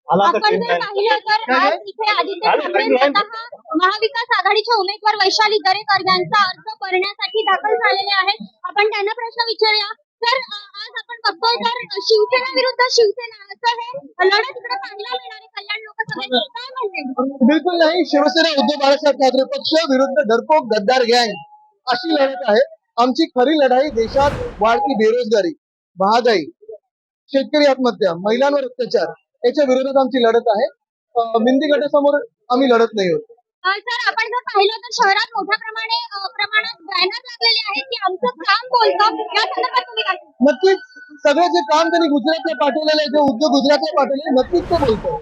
आपण जर पाहिलं तर आज इथे आदित्य ठाकरे स्वतः महाविकास आघाडीच्या उमेदवार वैशाली दरेकर यांचा अर्ज करण्यासाठी दाखल झालेले आहेत. आपण त्यांना प्रश्न विचारूया. तर आज आपण बघतोय तर शिवसेना विरुद्ध शिवसेना असं हे लढत इकडे पाहायला मिळणार आहे कल्याण लोकसभेत. काय म्हणते? बिलकुल नाही. शिवसेना उद्धव बाळासाहेब ठाकरे पक्ष विरुद्ध डरपोक गद्दार गँग अशी लढत आहे. आमची खरी लढाई देशात वाढती बेरोजगारी, महागाई, शेतकरी आत्महत्या, महिलांवर अत्याचार याच्या विरोधात आमची लढत आहे. मिंदी गटासमोर आम्ही लढत नाही आहोत. सर आपण जर पाहिलं तर शहरात मोठ्या प्रमाणात बॅनर लागलेले आहेत की आमचं काम बोलतं. या संदर्भात तुम्ही काय सांगाल? नक्कीच सगळे जे काम त्यांनी गुजरातला पाठवलेलं आहे, जे उद्योग गुजरातला पाठवले, नक्कीच ते बोलतो.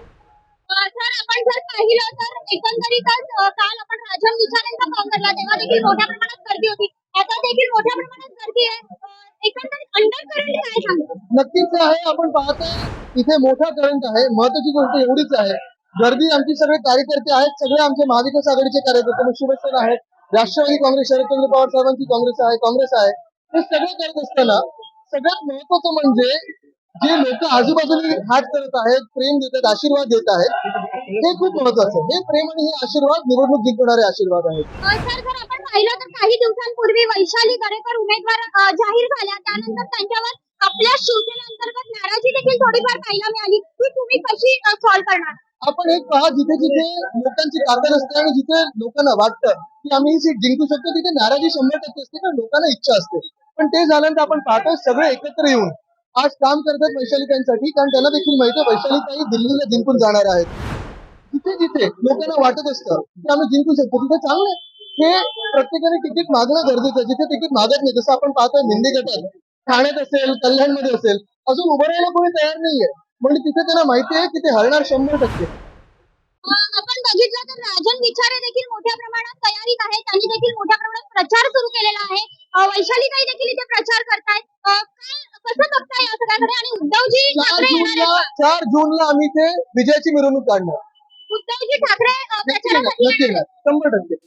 सर आपण जर पाहिलं तर एकंदरीतच काल आपण राजन विचारेंचा फॉर्म भरला तेव्हा देखील मोठ्या प्रमाणात गर्दी होती. आता देखील मोठ्या प्रमाणात गर्दी आहे. एकंदरीत अंडर करंट काय सांगतो? नक्कीच आहे. आपण पाहतोय इथे मोठा करंट आहे. महत्वाची गोष्ट एवढीच आहे, गर्दी आमची सगळे कार्यकर्ते आहेत, सगळे आमचे महाविकास आघाडीचे कार्यकर्ते, मग शिवसेना आहे, राष्ट्रवादी काँग्रेस, शरदचंद्र पवार साहेबांची काँग्रेस आहे, हे सगळे करत असताना सगळ्यात महत्वाचं म्हणजे जे लोक आजूबाजूने हात करत आहेत, प्रेम देतात, आशीर्वाद देत आहेत, हे खूप महत्वाचं. हे प्रेम आणि हे आशीर्वाद निवडणूक जिंकणारे आशीर्वाद आहेत. सर जर आपण पाहिलं तर काही दिवसांपूर्वी वैशाली दरेकर उमेदवार जाहीर झाल्या त्यानंतर त्यांच्यावर आपल्या शिवसेना अंतर्गत नाराजी देखील थोडीफार पाहायला मिळाली. ती तुम्ही कशी सॉल्व्ह करणार? आपण हे पहा, जिथे जिथे लोकांची ताकद असते आणि जिथे लोकांना वाटतं की आम्ही ही सीट जिंकू शकतो, तिथे नाराजी 100% असते, कारण लोकांना इच्छा असते. पण ते झाल्यानंतर आपण पाहतो सगळे एकत्र येऊन आज काम करतात वैशालीताईंसाठी, कारण त्यांना देखील माहिती आहे वैशालीताई दिल्लीला जिंकून जाणार आहेत. जिथे जिथे लोकांना वाटत असतं की आम्ही जिंकू शकतो, तिथे चांगलं हे प्रत्येकाने तिकीट मागणं गरजेचं आहे. जिथे तिकीट मागत नाही, जसं आपण पाहतोय मिंदी गटात ठाण्यात असेल, कल्याणमध्ये असेल, अजून उभं राहायला कोणी तयार नाहीये. म्हणजे तिथे त्यांना माहिती आहे की ते हरणार 100%. आपण बघितलं तर राजन विचारे देखील मोठ्या प्रमाणात तयारीत आहेत. त्यांनी देखील मोठ्या प्रमाणात प्रचार सुरू केलेला आहे. वैशालीताई देखील इथे प्रचार करतायत. कसं बघताय या सगळ्याकडे? आणि उद्धवजी ठाकरे येणार आहेत का? 4 जूनला आम्ही ते विजयाची मिरवणूक काढणार. उद्धवजी ठाकरे नक्की प्रचारासाठी येणार, 100%.